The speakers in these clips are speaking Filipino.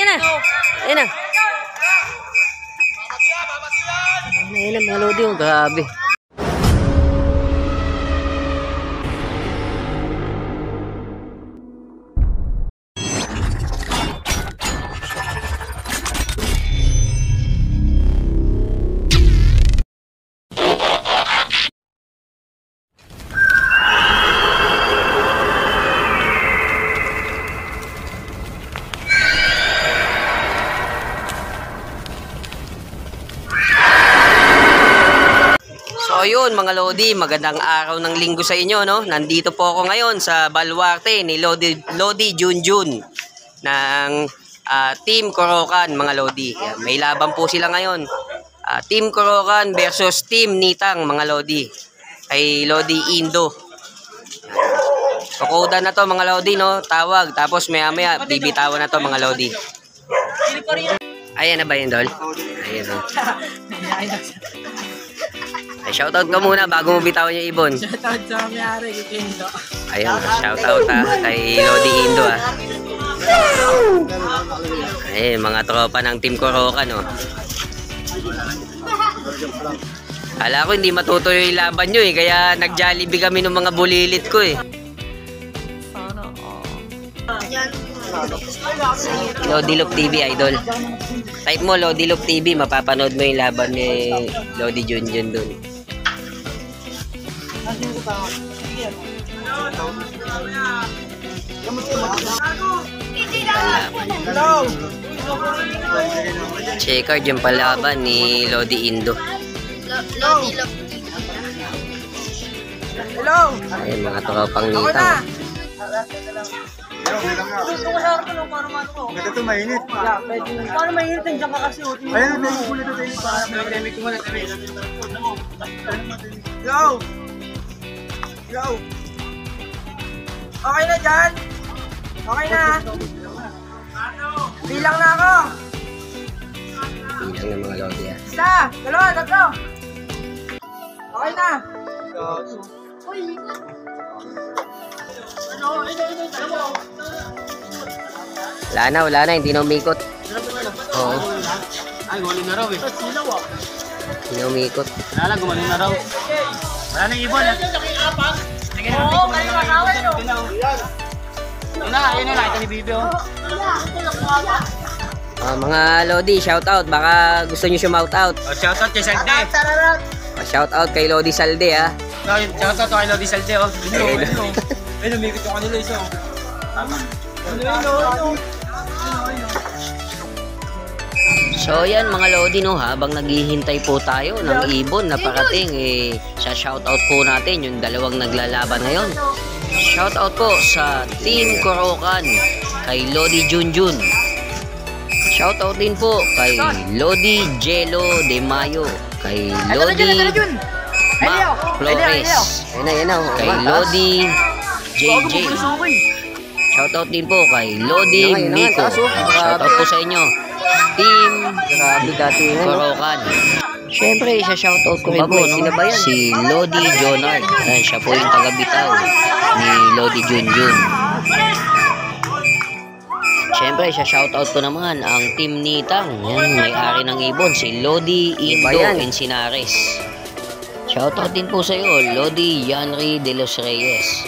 Ayan na. Ayan na. Ayan na mga lodi. Oh, grabe. So yun mga lodi, magandang araw ng linggo sa inyo, no? Nandito po ako ngayon sa baluarte ni Lodi Junjun ng Team Corocan mga lodi. May laban po sila ngayon. Team Corocan versus Team Nitang mga lodi. Kay Lodi Indo. Kukuda na to mga lodi, no? Tawag. Tapos maya maya bibitawan na to mga lodi. Ayan na ba yun, Dol? Ayan o. Ay, shoutout ka muna bago mo bitawan yung ibon. Shoutout sa mayari, kay Indo. Ayun, shoutout kay Lodi Indo Ayun, mga tropa ng Team Corocan, no? Kala ko hindi matutuloy yung laban nyo kaya nag-Jollibee kami ng mga bulilit ko Lodi Loop TV, idol. Type mo Lodi Loop TV, mapapanood mo yung laban ni Lodi Junjun dun. Checkered yung palaban ni Lodi Indo. Lodi Loop TV. Hello! Ayun, mga tropang Nitang. Gusto ko sa harap ng paano ko. Ito mainit. Paano mainit yung dyan ka kasi? Ayun, may kulit ito yung para. May ko muna. Yo! Yo! Okay na dyan? Okay na? Bilang na ako! Bilang ng mga Lodi Isa! Dalawa! Tatlo! Okay na! Wala na, hindi na umikot. Oo. Ay, gumaling na raw eh. Hindi na umikot. Wala lang, gumaling na raw. Wala nang ibon eh. Oo, kayo makawin o! Ayun na, nakita ni Bibi oh. Mga Lodi, shoutout. Baka gusto nyo shoutout. Shoutout kay Salde. Shoutout kay Lodi Salde, ha. Shoutout kay Lodi Salde oh. Ayun, umikot yung kanila isa oh. Tama. So yan mga Lodi, no, habang naghihintay po tayo ng ibon na parating, sa shoutout po natin yung dalawang naglalaban ngayon. Shoutout po sa Team Corocan kay Lodi Junjun. Shoutout din po kay Lodi Jello de Mayo, kay Lodi Mac Flores, kay Lodi JJ. Shoutout din po kay Lodi Miko. Shoutout po sa inyo, Team Corocan. Siyempre, isa-shoutout ko rin po, no? Si Lodi Jonard. Siya po yung taga-bitaw ni Lodi Junjun. Siyempre, isa-shoutout ko naman ang Team Nitang. Yan, may-ari ng ibon, si Lodi Indo Encinares. Shoutout din po sa iyo, Lodi Yanri de los Reyes.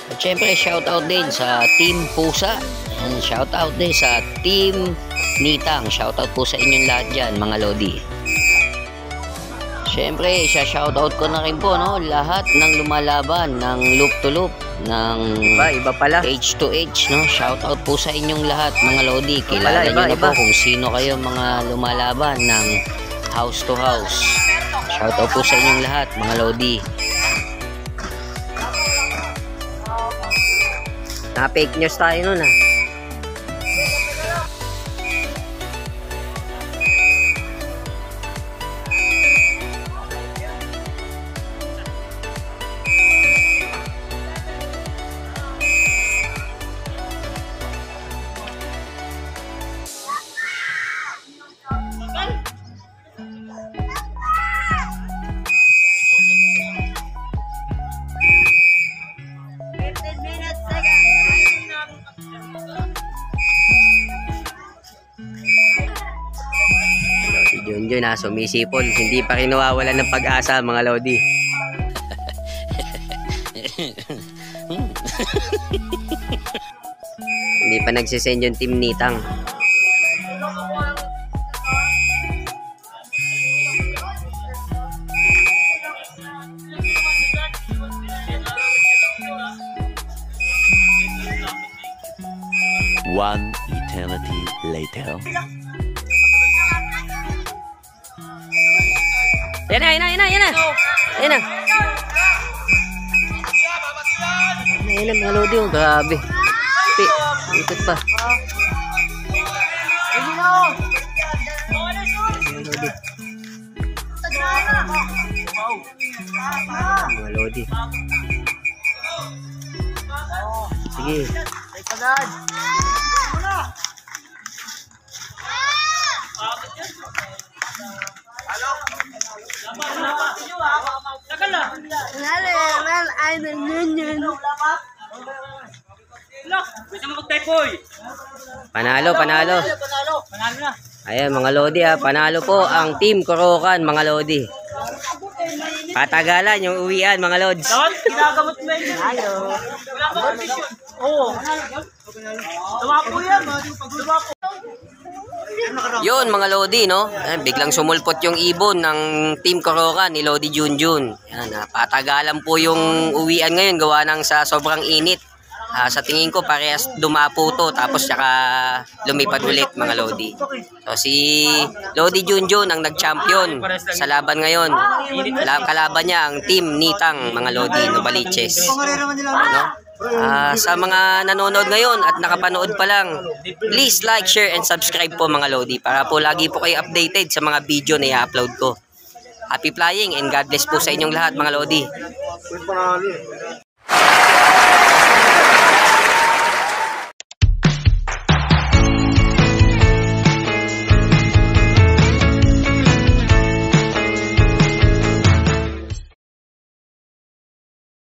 At syempre, shoutout din sa Team Pusa. And shoutout din sa Team Nitang. Shoutout po sa inyong lahat dyan, mga Lodi. Syempre, shoutout ko na rin po, no, lahat ng lumalaban ng loop to loop, ng iba pala H to H, no. Shoutout po sa inyong lahat, mga Lodi. Kilala nyo na po kung sino kayo mga lumalaban ng house to house. Shoutout po sa inyong lahat, mga Lodi. Na-fake news tayo nun, ha. Yun ha, sumisipol. Hindi pa rin nawawala ng pag-asa mga Lodi. Hindi pa nagsisend yung team Nitang. One eternity later. Yan na. Ayan na mga Lodi, oh, grabe. Ikot pa. Mga Lodi. Sige. Panalo. Panalo na. Ayan mga Lodi ha, panalo po ang Team Corocan mga Lodi. Patagalan yung uwian mga Lods. Dapat, ginagamot mo yun. Ayo. Wala ka condition. Oo. Dumapo yan. Dumapo. Yun mga Lodi, no? Ayan, biglang sumulpot yung ibon ng Team Corocan ni Lodi Junjun. Yan, patagalan po yung uwian ngayon gawa ng sa sobrang init. Sa tingin ko parehas dumapo to tapos saka lumipad ulit mga Lodi. So si Lodi Junjun ang nag-champion sa laban ngayon. Kalaban niya ang Team Nitang mga Lodi Novaliches. Ano? Sa mga nanonood ngayon at nakapanood pa lang, please like, share, and subscribe po mga Lodi para po lagi po kayo updated sa mga video na i-upload ko. Happy flying and God bless po sa inyong lahat mga Lodi.